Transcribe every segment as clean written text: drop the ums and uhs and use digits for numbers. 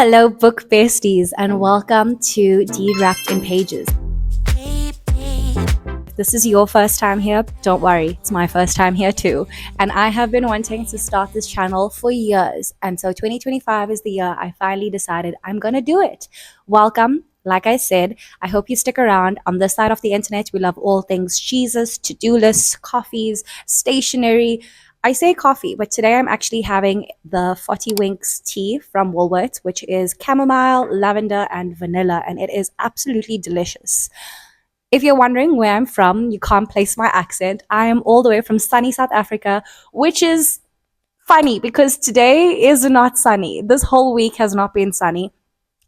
Hello, book besties, and welcome to Dee Wrapped in Pages. If this is your first time here, don't worry, it's my first time here too. And I have been wanting to start this channel for years. And so 2025 is the year I finally decided I'm going to do it. Welcome. Like I said, I hope you stick around. On this side of the internet, we love all things Jesus, to-do lists, coffees, stationery. I say coffee, but today I'm actually having the 40 Winks tea from Woolworths, which is chamomile, lavender, and vanilla, and it is absolutely delicious. If you're wondering where I'm from, you can't place my accent. I am all the way from sunny South Africa, which is funny because today is not sunny. This whole week has not been sunny.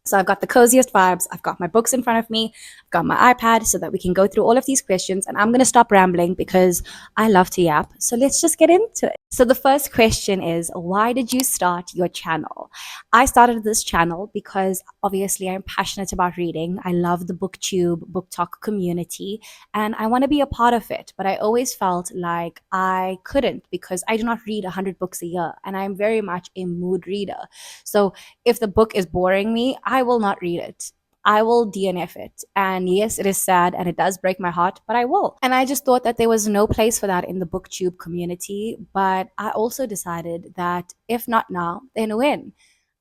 So I've got the coziest vibes. I've got my books in front of me. I've got my iPad so that we can go through all of these questions. And I'm going to stop rambling because I love to yap. So let's just get into it. So the first question is, why did you start your channel? I started this channel because obviously I'm passionate about reading. I love the Booktube, Book Talk community, and I want to be a part of it. But I always felt like I couldn't because I do not read 100 books a year. And I'm very much a mood reader. So if the book is boring me, I will not read it. I will DNF it. And yes, it is sad and it does break my heart, but I will. And I just thought that there was no place for that in the Booktube community. But I also decided that if not now, then when?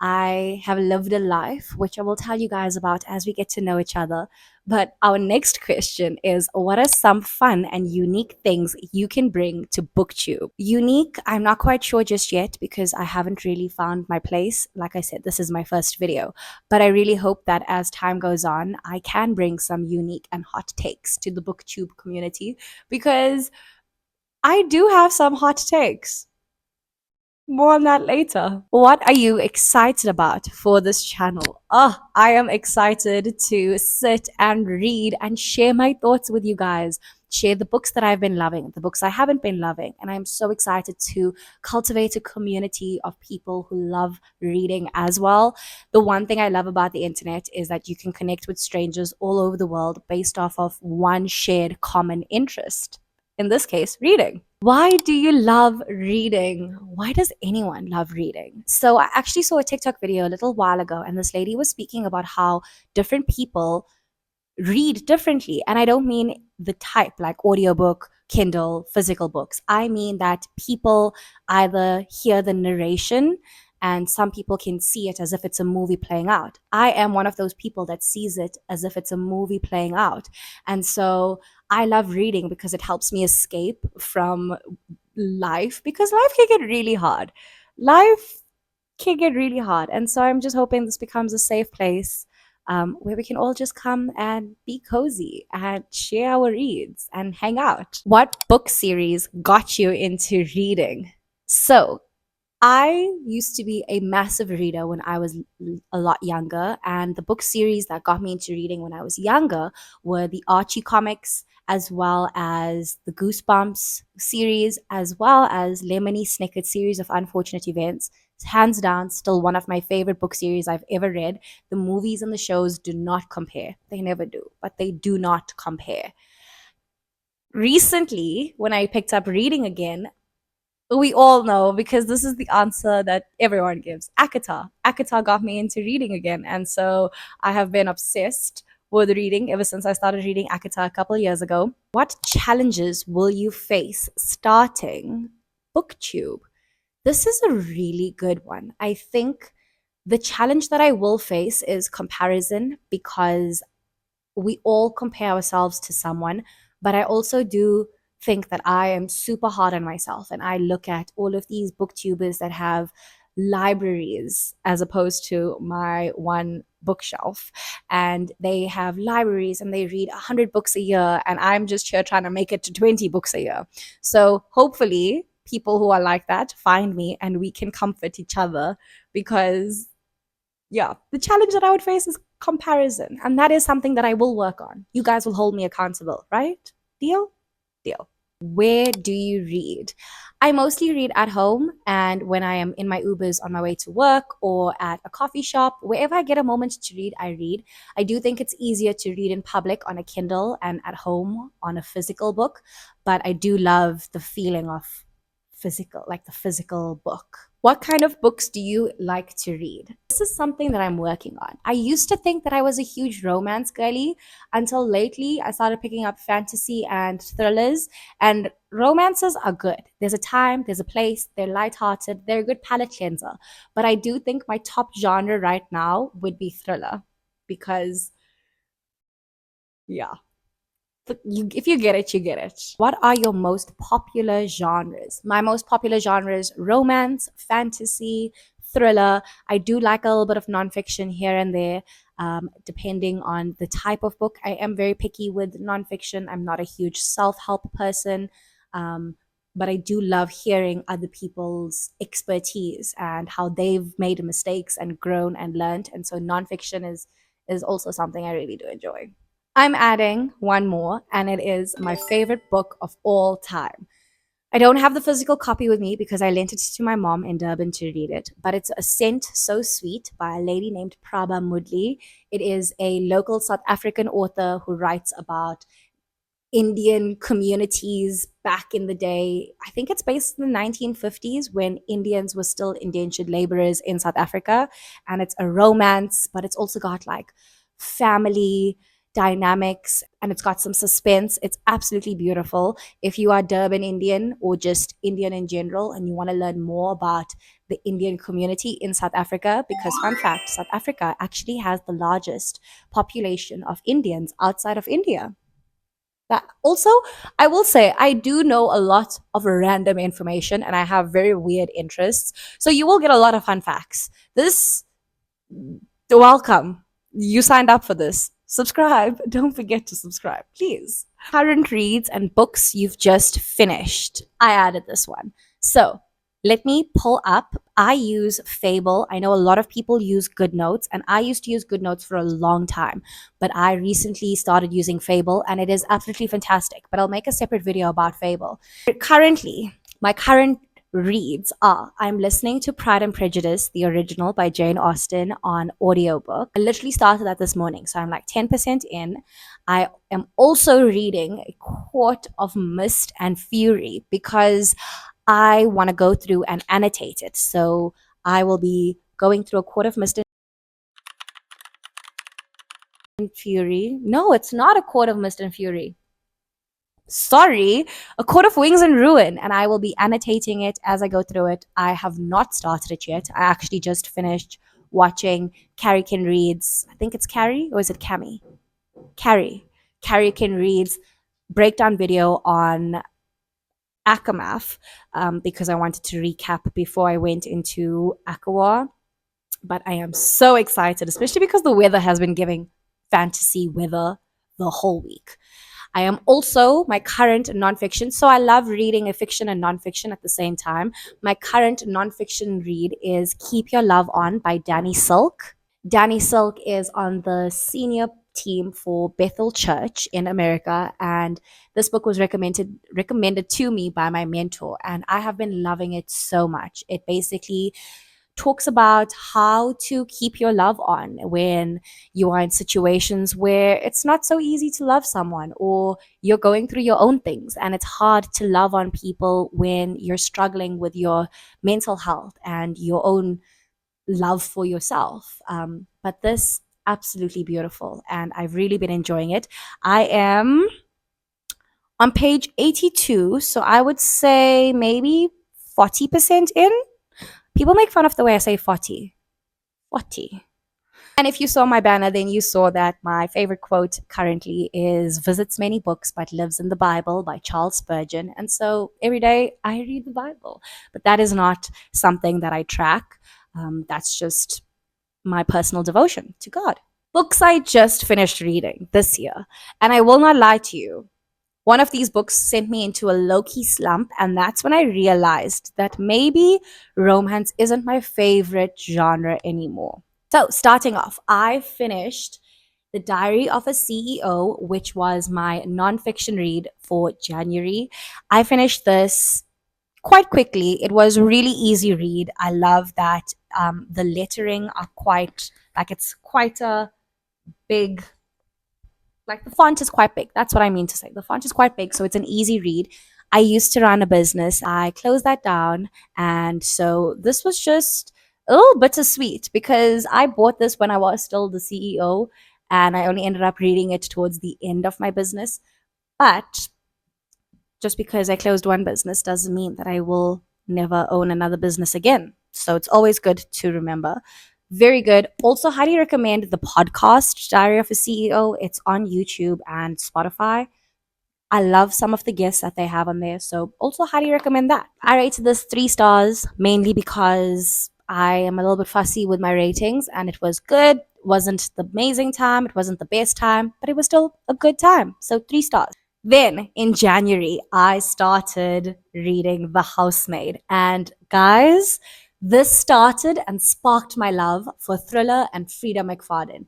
I have lived a life, which I will tell you guys about as we get to know each other. But our next question is, what are some fun and unique things you can bring to Booktube? Unique, I'm not quite sure just yet because I haven't really found my place. Like I said, this is my first video. But I really hope that as time goes on, I can bring some unique and hot takes to the Booktube community because I do have some hot takes. More on that later. What are you excited about for this channel? I am excited to sit and read and share my thoughts with you guys. Share the books that I've been loving, the books I haven't been loving. And I'm so excited to cultivate a community of people who love reading as well. The one thing I love about the internet is that you can connect with strangers all over the world based off of one shared common interest. In this case, reading. Why do you love reading? Why does anyone love reading? So I actually saw a TikTok video a little while ago, and this lady was speaking about how different people read differently. And I don't mean the type like audiobook, Kindle, physical books. I mean that people either hear the narration and some people can see it as if it's a movie playing out. I am one of those people that sees it as if it's a movie playing out. And so I love reading because it helps me escape from life because life can get really hard. Life can get really hard. And so I'm just hoping this becomes a safe place where we can all just come and be cozy and share our reads and hang out. What book series got you into reading? So I used to be a massive reader when I was a lot younger, and the book series that got me into reading when I was younger were the Archie comics, as well as the Goosebumps series, as well as Lemony Snicket's series of unfortunate events. It's hands down still one of my favorite book series I've ever read. The movies and the shows do not compare. They never do, but they do not compare. Recently, when I picked up reading again, we all know because this is the answer that everyone gives. ACOTAR. ACOTAR got me into reading again. And so I have been obsessed with reading ever since I started reading ACOTAR a couple of years ago. What challenges will you face starting Booktube? This is a really good one. I think the challenge that I will face is comparison because we all compare ourselves to someone, but I also do think that I am super hard on myself and I look at all of these booktubers that have libraries as opposed to my one bookshelf, and they have libraries and they read 100 books a year and I'm just here trying to make it to 20 books a year. So hopefully people who are like that find me and we can comfort each other because the challenge that I would face is comparison, and that is something that I will work on. You guys will hold me accountable, right? Deal? Deal. Where do you read? I mostly read at home and when I am in my Ubers on my way to work or at a coffee shop. Wherever I get a moment to read, I read. I do think it's easier to read in public on a Kindle and at home on a physical book, but I do love the feeling of physical, like the physical book. What kind of books do you like to read? This is something that I'm working on. I used to think that I was a huge romance girly until lately I started picking up fantasy and thrillers. And romances are good. There's a time, there's a place, they're lighthearted, they're a good palate cleanser. But I do think my top genre right now would be thriller because, yeah. If you get it, you get it. What are your most popular genres? My most popular genres: romance, fantasy, thriller. I do like a little bit of nonfiction here and there, depending on the type of book. I am very picky with nonfiction. I'm not a huge self help person, um, but I do love hearing other people's expertise and how they've made mistakes and grown and learned. And so nonfiction is also something I really do enjoy. I'm adding one more, and it is my favorite book of all time. I don't have the physical copy with me because I lent it to my mom in Durban to read it, but it's A Scent So Sweet by a lady named Prabha Mudli. It is a local South African author who writes about Indian communities back in the day. I think it's based in the 1950s when Indians were still indentured laborers in South Africa. And it's a romance, but it's also got like family dynamics and it's got some suspense. It's absolutely beautiful. If you are Durban Indian or just Indian in general and you want to learn more about the Indian community in South Africa, because fun fact, South Africa actually has the largest population of Indians outside of India. That also, I will say, I do know a lot of random information and I have very weird interests. So you will get a lot of fun facts. This, welcome. You signed up for this. Subscribe. Don't forget to subscribe, please. Current reads and books you've just finished. I added this one. So let me pull up. I use Fable. I know a lot of people use GoodNotes, and I used to use GoodNotes for a long time, but I recently started using Fable, and it is absolutely fantastic. But I'll make a separate video about Fable. Currently, my current reads are: I'm listening to Pride and Prejudice, the original by Jane Austen, on audiobook. I literally started that this morning, so I'm like 10% in. I am also reading A Court of Mist and Fury because I want to go through and annotate it. So I will be going through A Court of Mist and Fury. No, it's not A Court of Mist and Fury. Sorry, A Court of Wings and Ruin, and I will be annotating it as I go through it. I have not started it yet. I actually just finished watching Carrie Can Reads, I think it's Carrie, or is it Cami? Carrie Can Reads breakdown video on Akamath, because I wanted to recap before I went into Akawa. But I am so excited, especially because the weather has been giving fantasy weather the whole week. I am also my current nonfiction. So I love reading a fiction and nonfiction at the same time. My current nonfiction read is Keep Your Love On by Danny Silk. Danny Silk is on the senior team for Bethel Church in America, and this book was recommended to me by my mentor, and I have been loving it so much. It basically talks about how to keep your love on when you are in situations where it's not so easy to love someone, or you're going through your own things and it's hard to love on people when you're struggling with your mental health and your own love for yourself. But this, absolutely beautiful, and I've really been enjoying it. I am on page 82, so I would say maybe 40% in. People make fun of the way I say 40. 40. And if you saw my banner, then you saw that my favorite quote currently is "Visits many books but lives in the Bible" by Charles Spurgeon. And so every day I read the Bible. But that is not something that I track. That's just my personal devotion to God. Books I just finished reading this year. And I will not lie to you. One of these books sent me into a low-key slump, and that's when I realized that maybe romance isn't my favorite genre anymore. So, starting off, I finished The Diary of a CEO, which was my nonfiction read for January. I finished this quite quickly. It was a really easy read. I love that the lettering are quite, like, it's quite a big, like, the font is quite big. That's what I mean to say. The font is quite big, so it's an easy read. I used to run a business. I closed that down. And so this was just a little bittersweet because I bought this when I was still the CEO and I only ended up reading it towards the end of my business. But just because I closed one business doesn't mean that I will never own another business again. So it's always good to remember. Very good. Also, highly recommend the podcast Diary of a CEO. It's on YouTube and Spotify. I love some of the guests that they have on there. So also highly recommend that. I rated this 3 stars mainly because I am a little bit fussy with my ratings and it was good. It wasn't the amazing time. It wasn't the best time, but it was still a good time. So 3 stars. Then in January, I started reading The Housemaid. And guys, this started and sparked my love for thriller and Frida McFadden.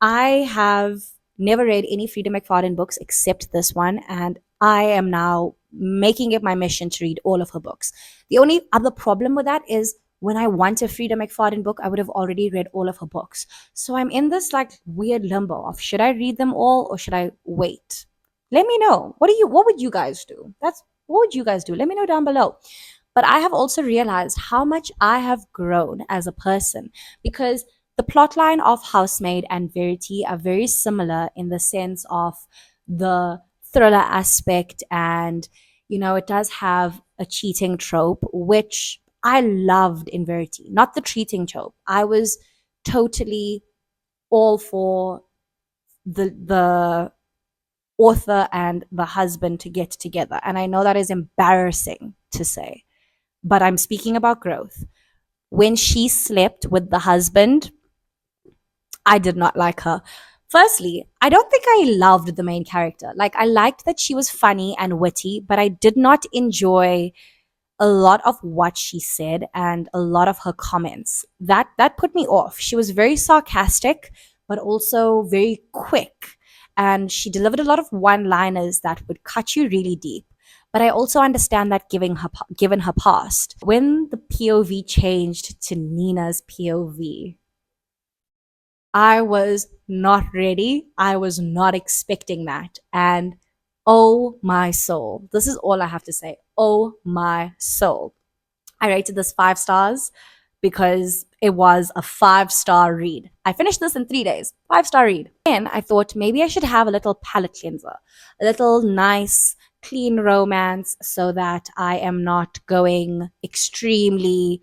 I have never read any Frida McFadden books except this one, and I am now making it my mission to read all of her books. The only other problem with that is when I want a Frida McFadden book, I would have already read all of her books. So I'm in this like weird limbo of should I read them all or should I wait? Let me know. What would you guys do? What would you guys do? Let me know down below. But I have also realized how much I have grown as a person because the plotline of Housemaid and Verity are very similar in the sense of the thriller aspect, and it does have a cheating trope, which I loved in Verity. Not the cheating trope. I was totally all for the author and the husband to get together. And I know that is embarrassing to say, but I'm speaking about growth. When she slept with the husband, I did not like her. Firstly, I don't think I loved the main character. Like, I liked that she was funny and witty, but I did not enjoy a lot of what she said and a lot of her comments. That put me off. She was very sarcastic, but also very quick. And she delivered a lot of one-liners that would cut you really deep. But I also understand that given her past. When the POV changed to Nina's POV, I was not ready. I was not expecting that. And oh my soul. This is all I have to say. Oh my soul. I rated this 5 stars because it was a 5-star read. I finished this in 3 days. 5-star read. Then I thought maybe I should have a little palate cleanser, a little nice, clean romance so that I am not going extremely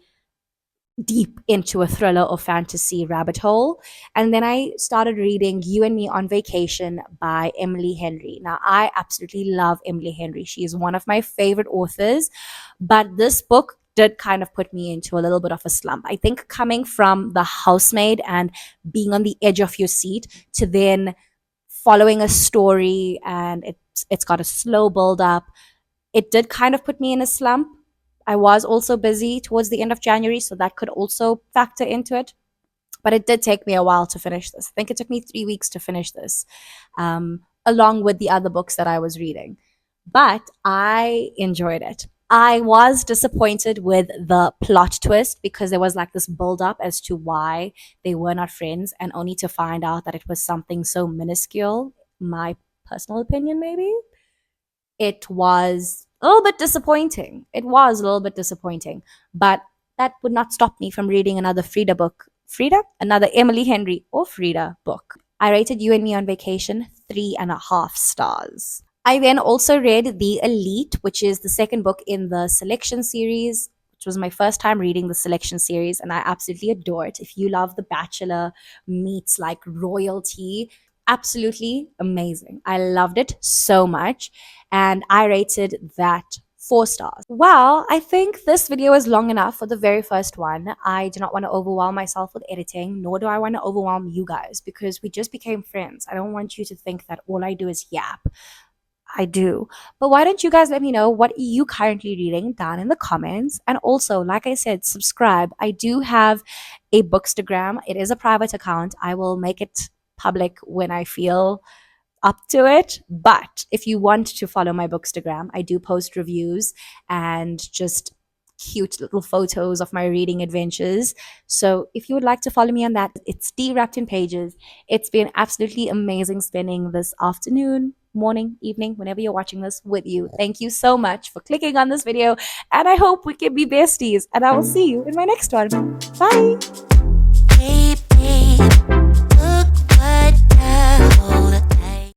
deep into a thriller or fantasy rabbit hole. And then I started reading You and Me on Vacation by Emily Henry. Now, I absolutely love Emily Henry. She is one of my favorite authors, but this book did kind of put me into a little bit of a slump. I think coming from The Housemaid and being on the edge of your seat to then following a story and it's got a slow build up, it did kind of put me in a slump. I was also busy towards the end of January, so that could also factor into it. But it did take me a while to finish this. I think it took me 3 weeks to finish this, along with the other books that I was reading. But I enjoyed it. I was disappointed with the plot twist because there was like this build up as to why they were not friends, and only to find out that it was something so minuscule. My personal opinion, maybe. It was a little bit disappointing. It was a little bit disappointing, but that would not stop me from reading another Frida book. Frida? Another Emily Henry or Frida book. I rated You and Me on Vacation 3.5 stars. I then also read The Elite, which is the second book in the Selection series, which was my first time reading the Selection series, and I absolutely adore it. If you love The Bachelor meets like royalty, absolutely amazing. I loved it so much, and I rated that 4 stars. Well, I think this video is long enough for the very first one. I do not want to overwhelm myself with editing, nor do I want to overwhelm you guys because we just became friends. I don't want you to think that all I do is yap. I do. But why don't you guys let me know what are you currently reading down in the comments? And also, like I said, subscribe. I do have a Bookstagram. It is a private account. I will make it public when I feel up to it. But if you want to follow my Bookstagram, I do post reviews and just cute little photos of my reading adventures. So if you would like to follow me on that, it's Dee Wrapped in Pages. It's been absolutely amazing spending this afternoon morning, evening, whenever you're watching this, with you. Thank you so much for clicking on this video, and I hope we can be besties, and I will see you in my next one. Bye.